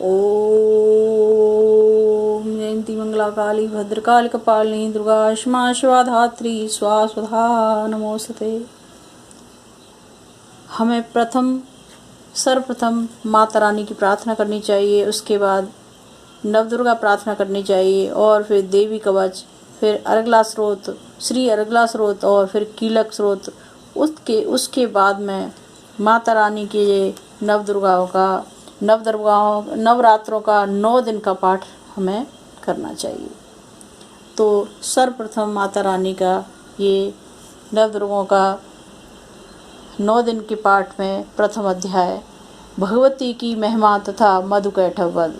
ओम जयंती मंगला काली भद्रकाली कपालिनी दुर्गा क्षमा शिवा धात्री स्वाहा नमोस्तुते। हमें सर्वप्रथम माता रानी की प्रार्थना करनी चाहिए, उसके बाद नवदुर्गा प्रार्थना करनी चाहिए और फिर देवी कवच, फिर अर्गला स्रोत, श्री अर्गला स्रोत और फिर कीलक स्रोत। उसके बाद में माता रानी के नवरात्रों का 9 दिन का पाठ हमें करना चाहिए। तो सर्वप्रथम माता रानी का ये नवदुर्गों का 9 दिन के पाठ में प्रथम अध्याय भगवती की महिमा तथा मधु कैटभ वध।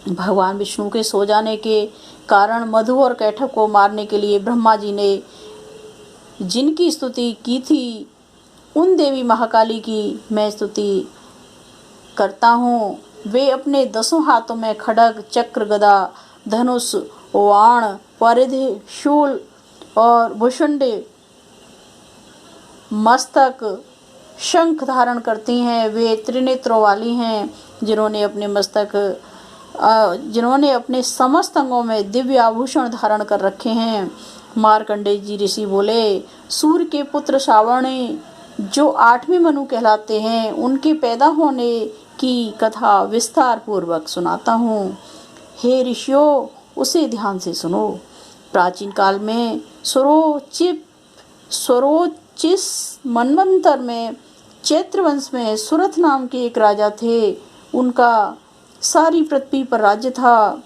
भगवान विष्णु के सो जाने के कारण मधु और कैटभ को मारने के लिए ब्रह्मा जी ने जिनकी स्तुति की थी, उन देवी महाकाली की मैं स्तुति करता हूँ। वे अपने 10 हाथों में खड्ग, चक्र, गदा, धनुष, वाण, परिधि, शूल और भुषुंडी, मस्तक, शंख धारण करती हैं। वे त्रिनेत्रों वाली हैं, जिन्होंने अपने समस्त अंगों में दिव्य आभूषण धारण कर रखे हैं। मार्कंडेय जी ऋषि बोले, सूर्य के पुत्र श्रावणी जो 8वें मनु कहलाते हैं, उनके पैदा होने की कथा विस्तार पूर्वक सुनाता हूँ। हे ऋषियों, उसे ध्यान से सुनो। प्राचीन काल में स्वरोचिस मनवंतर में चैत्र वंश में सुरथ नाम के एक राजा थे। उनका सारी पृथ्वी पर राज्य था।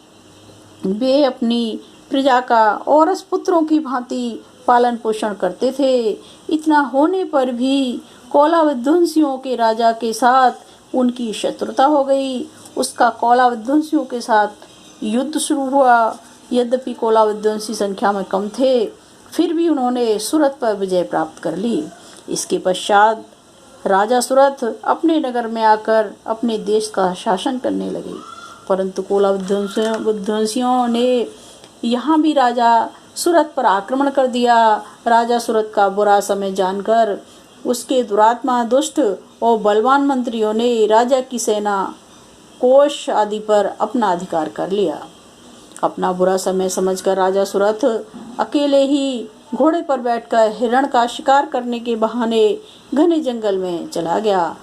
वे अपनी प्रजा का औरस पुत्रों की भांति पालन पोषण करते थे। इतना होने पर भी कोला विध्वंसियों के राजा के साथ उनकी शत्रुता हो गई। उसका कोला विध्वंसियों के साथ युद्ध शुरू हुआ। यद्यपि कोला विध्वंसी संख्या में कम थे, फिर भी उन्होंने सुरथ पर विजय प्राप्त कर ली। इसके पश्चात राजा सुरथ अपने नगर में आकर अपने देश का शासन करने लगे, परंतु कोला विध्वंसियों ने यहाँ भी राजा सुरथ पर आक्रमण कर दिया। राजा सुरथ का बुरा समय जानकर उसके दुरात्मा, दुष्ट और बलवान मंत्रियों ने राजा की सेना, कोष आदि पर अपना अधिकार कर लिया। अपना बुरा समय समझकर राजा सुरथ अकेले ही घोड़े पर बैठकर हिरण का शिकार करने के बहाने घने जंगल में चला गया।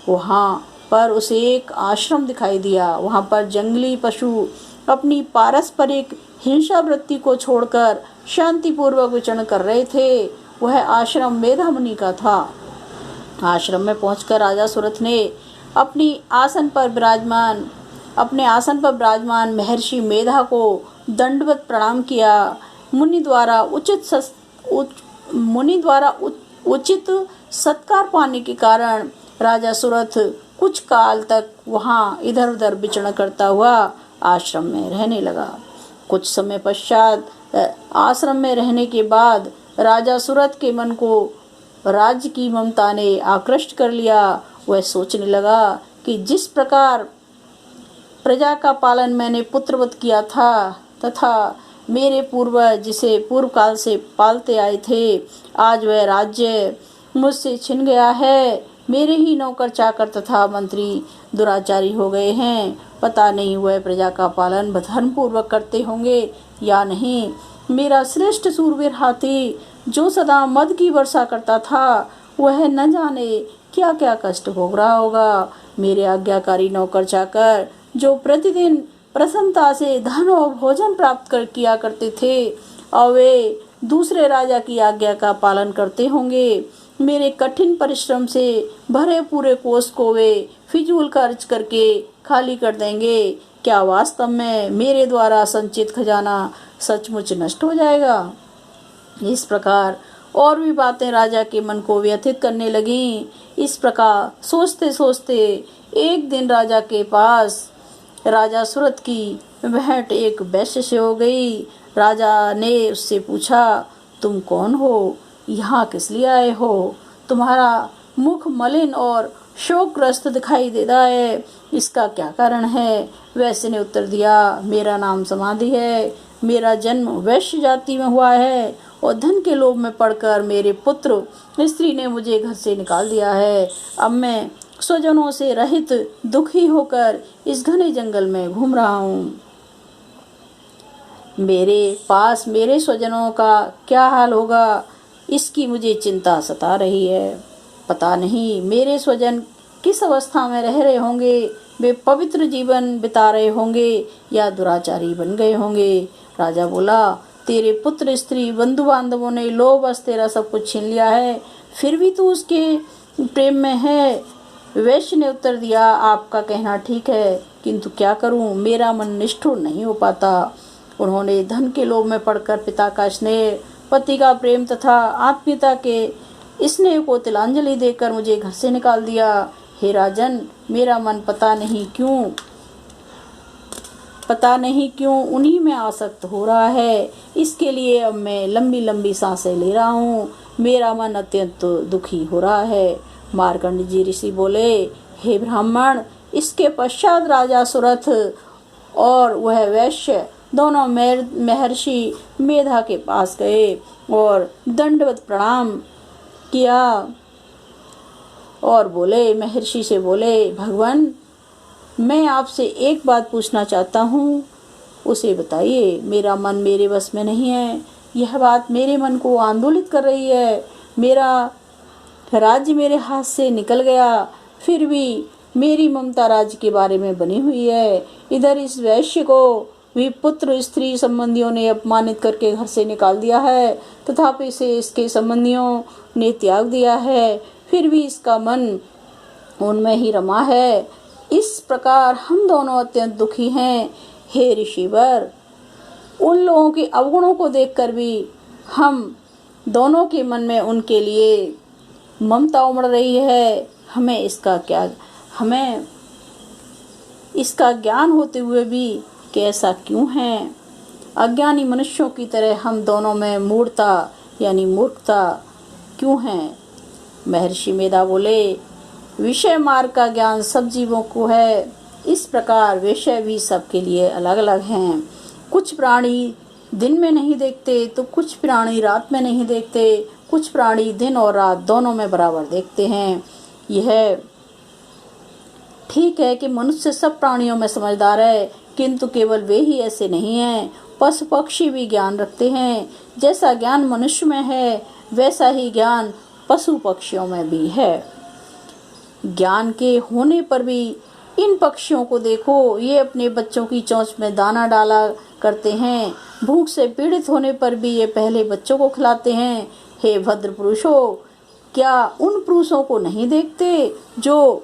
वहाँ पर उसे एक आश्रम दिखाई दिया। वहाँ पर जंगली पशु अपनी पारस्परिक हिंसा वृत्ति को छोड़कर शांतिपूर्वक विचरण कर रहे थे। वह आश्रम मेधा मुनि का था। आश्रम में पहुंचकर राजा सुरथ ने अपने आसन पर विराजमान महर्षि मेधा को दंडवत प्रणाम किया। मुनि द्वारा उचित सत्कार पाने के कारण राजा सुरथ कुछ काल तक वहां इधर उधर विचरण करता हुआ आश्रम में रहने लगा। कुछ समय पश्चात आश्रम में रहने के बाद राजा सुरथ के मन को राज्य की ममता ने आकृष्ट कर लिया। वह सोचने लगा कि जिस प्रकार प्रजा का पालन मैंने पुत्रवत किया था तथा मेरे पूर्वज जिसे पूर्व काल से पालते आए थे, आज वह राज्य मुझसे छिन गया है। मेरे ही नौकर चाकर तथा मंत्री दुराचारी हो गए हैं। पता नहीं वह प्रजा का पालन धर्म पूर्वक करते होंगे या नहीं। मेरा श्रेष्ठ सूरवीर हाथी जो सदा मद की वर्षा करता था, वह न जाने क्या क्या कष्ट भोग रहा होगा। मेरे आज्ञाकारी नौकर चाकर जो प्रतिदिन प्रसन्नता से धन और भोजन प्राप्त किया करते थे, और वे दूसरे राजा की आज्ञा का पालन करते होंगे। मेरे कठिन परिश्रम से भरे पूरे कोष को वे फिजूल खर्च करके खाली कर देंगे। क्या वास्तव में मेरे द्वारा संचित खजाना सचमुच नष्ट हो जाएगा? इस प्रकार और भी बातें राजा के मन को व्यथित करने लगीं। इस प्रकार सोचते सोचते एक दिन राजा के पास राजा सुरथ की भेंट एक वैश्य से हो गई। राजा ने उससे पूछा, तुम कौन हो? यहाँ किस लिए आए हो? तुम्हारा मुख मलिन और शोकग्रस्त दिखाई देता है, इसका क्या कारण है? वैश्य ने उत्तर दिया, मेरा नाम समाधि है। मेरा जन्म वैश्य जाति में हुआ है और धन के लोभ में पड़कर मेरे पुत्र स्त्री ने मुझे घर से निकाल दिया है। अब मैं स्वजनों से रहित दुखी होकर इस घने जंगल में घूम रहा हूँ। मेरे पास मेरे स्वजनों का क्या हाल होगा, इसकी मुझे चिंता सता रही है। पता नहीं मेरे स्वजन किस अवस्था में रह रहे होंगे। वे पवित्र जीवन बिता रहे होंगे या दुराचारी बन गए होंगे। राजा बोला, तेरे पुत्र स्त्री बंधु बांधवों ने लोभवश तेरा सब कुछ छीन लिया है, फिर भी तू उसके प्रेम में है। वैश्य ने उत्तर दिया, आपका कहना ठीक है, किंतु क्या करूं, मेरा मन निष्ठुर नहीं हो पाता। उन्होंने धन के लोभ में पड़कर पिता का स्नेह, पति का प्रेम तथा आत्मीयता के स्नेह को तिलांजलि देकर मुझे घर से निकाल दिया। हे राजन, मेरा मन पता नहीं क्यों उन्हीं में आसक्त हो रहा है। इसके लिए अब मैं लंबी लंबी सांसें ले रहा हूँ। मेरा मन अत्यंत दुखी हो रहा है। मार्कंड जी ऋषि बोले, हे ब्राह्मण, इसके पश्चात राजा सुरथ और वह वैश्य दोनों महर्षि मेधा के पास गए और दंडवत प्रणाम किया और बोले, महर्षि से बोले, भगवान, मैं आपसे एक बात पूछना चाहता हूँ, उसे बताइए। मेरा मन मेरे बस में नहीं है। यह बात मेरे मन को आंदोलित कर रही है। मेरा राज्य मेरे हाथ से निकल गया, फिर भी मेरी ममता राज्य के बारे में बनी हुई है। इधर इस वैश्य को भी पुत्र स्त्री संबंधियों ने अपमानित करके घर से निकाल दिया है, तथापि इसे इसके संबंधियों ने त्याग दिया है, फिर भी इसका मन उनमें ही रमा है। इस प्रकार हम दोनों अत्यंत दुखी हैं। हे ऋषिवर, उन लोगों के अवगुणों को देखकर भी हम दोनों के मन में उनके लिए ममता उमड़ रही है। हमें इसका ज्ञान होते हुए भी कैसा क्यों है? अज्ञानी मनुष्यों की तरह हम दोनों में मूढ़ता यानी मूर्खता क्यों है? महर्षि मेधा बोले, विषय मार्ग का ज्ञान सब जीवों को है। इस प्रकार विषय भी सबके लिए अलग अलग हैं। कुछ प्राणी दिन में नहीं देखते तो कुछ प्राणी रात में नहीं देखते, कुछ प्राणी दिन और रात दोनों में बराबर देखते हैं। यह ठीक है कि मनुष्य सब प्राणियों में समझदार है, किंतु केवल वे ही ऐसे नहीं हैं। पशु पक्षी भी ज्ञान रखते हैं। जैसा ज्ञान मनुष्य में है, वैसा ही ज्ञान पशु पक्षियों में भी है। ज्ञान के होने पर भी इन पक्षियों को देखो, ये अपने बच्चों की चोंच में दाना डाला करते हैं। भूख से पीड़ित होने पर भी ये पहले बच्चों को खिलाते हैं। हे भद्र पुरुषों, क्या उन पुरुषों को नहीं देखते जो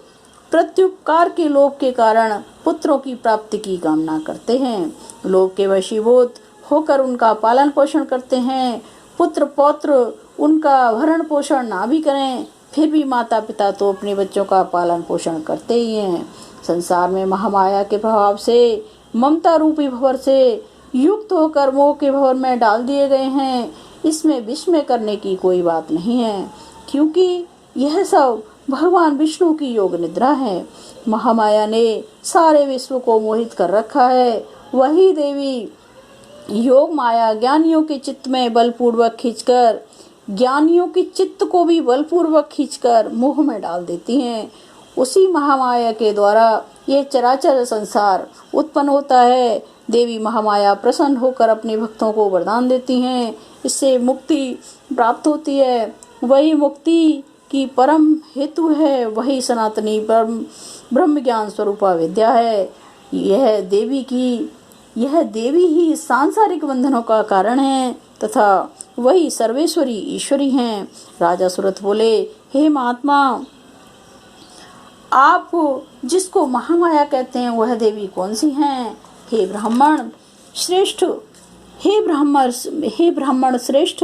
प्रत्युपकार के लोभ के कारण पुत्रों की प्राप्ति की कामना करते हैं? लोभ के वशीभूत होकर उनका पालन पोषण करते हैं। पुत्र पौत्र उनका भरण पोषण ना भी करें, फिर भी माता पिता तो अपने बच्चों का पालन पोषण करते ही हैं। संसार में महामाया के प्रभाव से ममता रूपी भंवर से युक्त होकर मोह के भंवर में डाल दिए गए हैं। इसमें विस्मय करने की कोई बात नहीं है, क्योंकि यह सब भगवान विष्णु की योग निद्रा है। महामाया ने सारे विश्व को मोहित कर रखा है। वही देवी योग माया ज्ञानियों के चित्त में बलपूर्वक खींचकर, ज्ञानियों के चित्त को भी बलपूर्वक खींचकर मोह में डाल देती हैं। उसी महामाया के द्वारा यह चराचर संसार उत्पन्न होता है। देवी महामाया प्रसन्न होकर अपने भक्तों को वरदान देती हैं, इससे मुक्ति प्राप्त होती है। वही मुक्ति की परम हेतु है, वही सनातनी ब्रह्म ज्ञान स्वरूपा विद्या है। यह देवी ही सांसारिक बंधनों का कारण है तथा वही सर्वेश्वरी ईश्वरी हैं। राजा सुरथ बोले, हे महात्मा, आप जिसको महामाया कहते हैं वह देवी कौन सी हैं? हे ब्राह्मण श्रेष्ठ,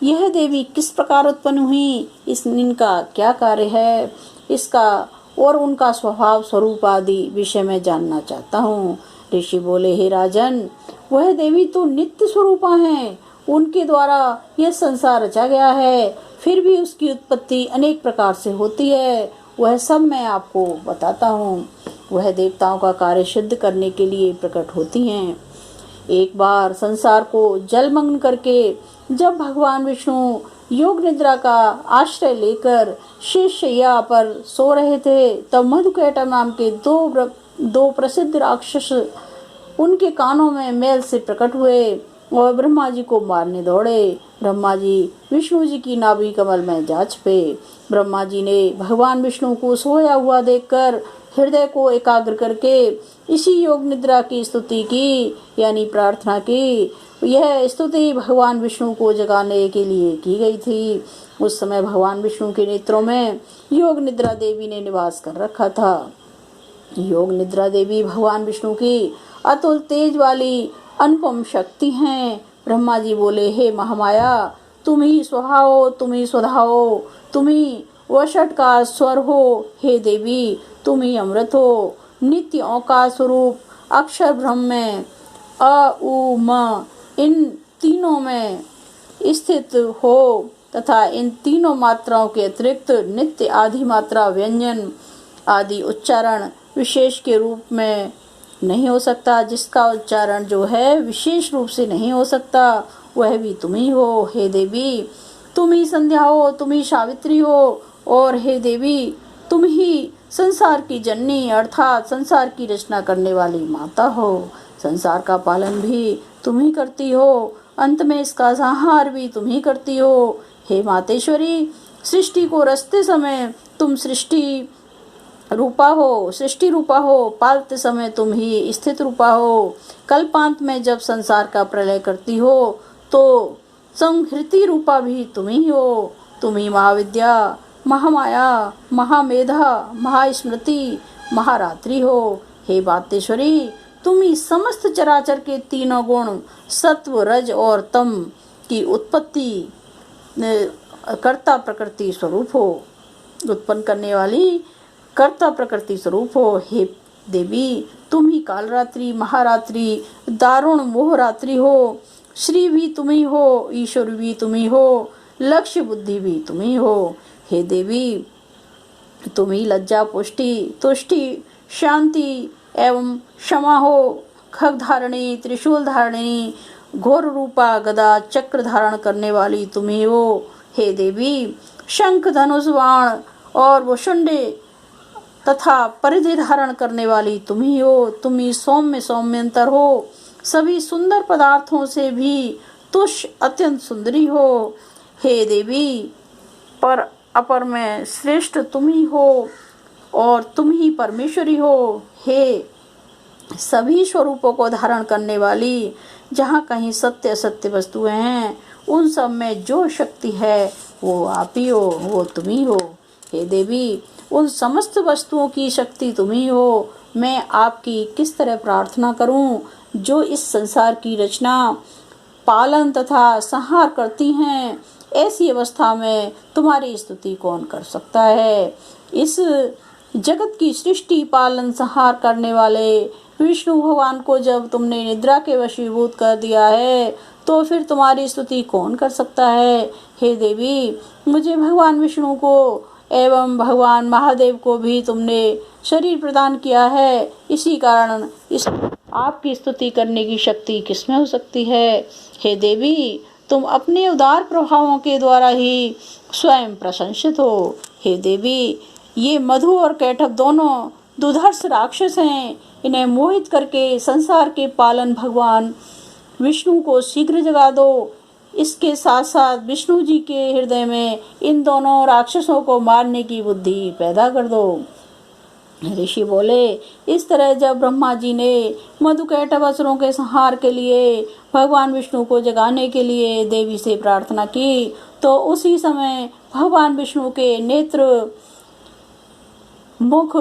यह देवी किस प्रकार उत्पन्न हुई, इनका क्या कार्य है, इसका और उनका स्वभाव स्वरूप आदि विषय में जानना चाहता हूँ। ऋषि बोले, हे राजन, वह देवी तो नित्य स्वरूपा हैं। उनके द्वारा यह संसार रचा गया है, फिर भी उसकी उत्पत्ति अनेक प्रकार से होती है। वह सब मैं आपको बताता हूँ। वह देवताओं का कार्य सिद्ध करने के लिए प्रकट होती हैं। एक बार संसार को जलमग्न करके जब भगवान विष्णु योग निद्रा का आश्रय लेकर शेषशैया पर सो रहे थे, तब मधुकैटभ नाम के दो प्रसिद्ध राक्षस उनके कानों में मैल से प्रकट हुए और ब्रह्मा जी को मारने दौड़े। ब्रह्मा जी विष्णु जी की नाभि कमल में जा छिपे। ब्रह्मा जी ने भगवान विष्णु को सोया हुआ देखकर हृदय को एकाग्र करके इसी योग निद्रा की स्तुति की, यानी प्रार्थना की। यह स्तुति भगवान विष्णु को जगाने के लिए की गई थी। उस समय भगवान विष्णु के नेत्रों में योग निद्रा देवी ने निवास कर रखा था। योग निद्रा देवी भगवान विष्णु की अतुल तेज वाली अनुपम शक्ति हैं। ब्रह्मा जी बोले, हे महामाया, तुम ही स्वहा हो, तुम ही स्वधा हो, तुम ही वषट का स्वर हो। हे देवी, तुम ही अमृत हो, नित्य ओंकार स्वरूप अक्षर ब्रह्म में अ उ म इन तीनों में स्थित हो तथा इन तीनों मात्राओं के अतिरिक्त नित्य आदि मात्रा व्यंजन आदि उच्चारण विशेष के रूप में नहीं हो सकता। जिसका उच्चारण जो है विशेष रूप से नहीं हो सकता, वह भी तुम ही हो। हे देवी, तुम ही संध्या हो, तुम ही सावित्री हो, और हे देवी, तुम ही संसार की जननी अर्थात संसार की रचना करने वाली माता हो। संसार का पालन भी तुम ही करती हो, अंत में इसका संहार भी तुम ही करती हो। हे मातेश्वरी, सृष्टि को रचते समय तुम सृष्टि रूपा हो, पालते समय तुम ही स्थित रूपा हो। कल्पांत में जब संसार का प्रलय करती हो तो संहृति रूपा भी तुम ही हो। तुम ही महाविद्या, महामाया, महामेधा, महास्मृति, महारात्रि हो। हे बातेश्वरी, तुम ही समस्त चराचर के तीनों गुण सत्व, रज और तम की उत्पत्ति कर्ता प्रकृति स्वरूप हो, उत्पन्न करने वाली कर्ता प्रकृति स्वरूप हो। हे देवी, तुम ही कालरात्रि, महारात्रि, दारुण मोहरात्रि हो। श्री भी तुम ही हो, ईश्वर भी तुम ही हो, लक्ष्य बुद्धि भी तुम ही हो। हे देवी, तुम ही लज्जा, पुष्टि, तुष्टि, शांति एवं क्षमा हो। खग धारणी, त्रिशूल धारणी, घोर रूपा, गदा चक्र धारण करने वाली तुम ही हो। हे देवी, शंख, धनुष, बाण और वसुंडे तथा परिधि धारण करने वाली तुम ही हो। तुम ही सौम्य सौम्यंतर हो, सभी सुंदर पदार्थों से भी तुष अत्यंत सुंदरी हो। हे देवी, पर अपर में श्रेष्ठ तुम ही हो और तुम ही परमेश्वरी हो। हे सभी स्वरूपों को धारण करने वाली, जहाँ कहीं सत्य असत्य वस्तुएं हैं, उन सब में जो शक्ति है वो आप ही हो, वो तुम ही हो। हे देवी, उन समस्त वस्तुओं की शक्ति तुम ही हो। मैं आपकी किस तरह प्रार्थना करूं, जो इस संसार की रचना, पालन तथा संहार करती हैं। ऐसी अवस्था में तुम्हारी स्तुति कौन कर सकता है। इस जगत की सृष्टि, पालन, संहार करने वाले विष्णु भगवान को जब तुमने निद्रा के वशीभूत कर दिया है, तो फिर तुम्हारी स्तुति कौन कर सकता है। हे देवी, मुझे भगवान विष्णु को एवं भगवान महादेव को भी तुमने शरीर प्रदान किया है, इसी कारण इस आपकी स्तुति करने की शक्ति किसमें हो सकती है। हे देवी, तुम अपने उदार प्रभावों के द्वारा ही स्वयं प्रशंसित हो। हे देवी, ये मधु और कैटभ दोनों दुर्धर्ष राक्षस हैं। इन्हें मोहित करके संसार के पालन भगवान विष्णु को शीघ्र जगा दो। इसके साथ साथ विष्णु जी के हृदय में इन दोनों राक्षसों को मारने की बुद्धि पैदा कर दो। ऋषि बोले, इस तरह जब ब्रह्मा जी ने मधुकैटभ असुरों के संहार के लिए भगवान विष्णु को जगाने के लिए देवी से प्रार्थना की, तो उसी समय भगवान विष्णु के नेत्र, मुख,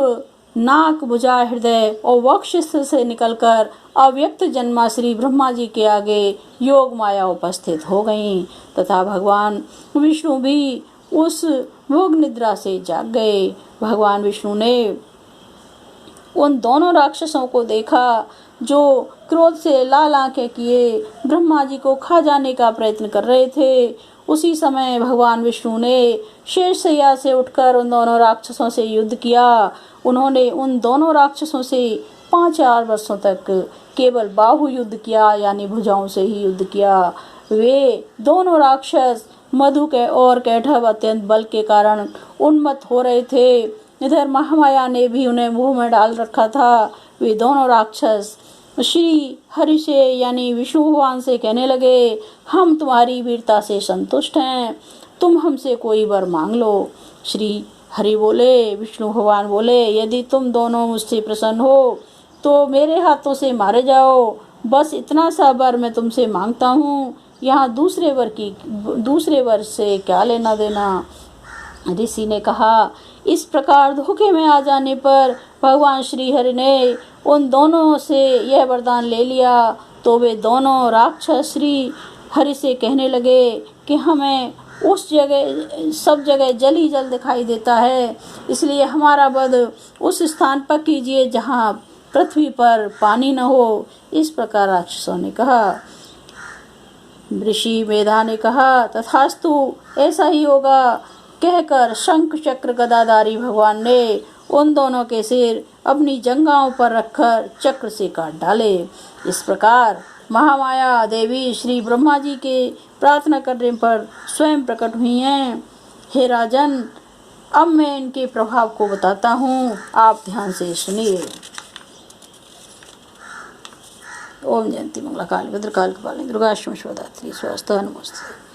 नाक, भुजा, हृदय और वक्ष से निकलकर अव्यक्त जन्मा श्री ब्रह्मा जी के आगे योग माया उपस्थित हो गईं तथा भगवान विष्णु भी उस योग निद्रा से जाग गए। भगवान विष्णु ने उन दोनों राक्षसों को देखा जो क्रोध से लाल आंखें किए ब्रह्मा जी को खा जाने का प्रयत्न कर रहे थे। उसी समय भगवान विष्णु ने शेषशैया से उठकर उन दोनों राक्षसों से युद्ध किया। उन्होंने उन दोनों राक्षसों से 5-4 वर्षों तक केवल बाहु युद्ध किया, यानी भुजाओं से ही युद्ध किया। वे दोनों राक्षस मधु और कैटभ अत्यंत बल के कारण उन्मत्त हो रहे थे। इधर महामाया ने भी उन्हें मुंह में डाल रखा था। वे दोनों राक्षस श्री हरि से यानी विष्णु भगवान से कहने लगे, हम तुम्हारी वीरता से संतुष्ट हैं, तुम हमसे कोई वर मांग लो। श्री हरि बोले, विष्णु भगवान बोले, यदि तुम दोनों मुझसे प्रसन्न हो तो मेरे हाथों से मारे जाओ, बस इतना सा वर मैं तुमसे मांगता हूँ, यहाँ दूसरे वर से क्या लेना देना। ऋषि ने कहा, इस प्रकार धोखे में आ जाने पर भगवान श्री हरि ने उन दोनों से यह वरदान ले लिया। तो वे दोनों राक्षस श्री हरि से कहने लगे कि हमें उस जगह सब जगह जल ही जल दिखाई देता है, इसलिए हमारा वध उस स्थान पर कीजिए जहाँ पृथ्वी पर पानी न हो। इस प्रकार राक्षसों ने कहा। ऋषि मेधा ने कहा, तथास्तु, ऐसा ही होगा, कहकर शंख चक्र गदाधारी भगवान ने उन दोनों के सिर अपनी जंघाओं पर रखकर चक्र से काट डाले। इस प्रकार महामाया देवी श्री ब्रह्मा जी के प्रार्थना करने पर स्वयं प्रकट हुई हैं। हे राजन, अब मैं इनके प्रभाव को बताता हूँ, आप ध्यान से सुनिए। ओम जयंती मंगला काली भद्रकाली कपालिनी दुर्गा शुभदात्री स्वस्ति नमस्ते।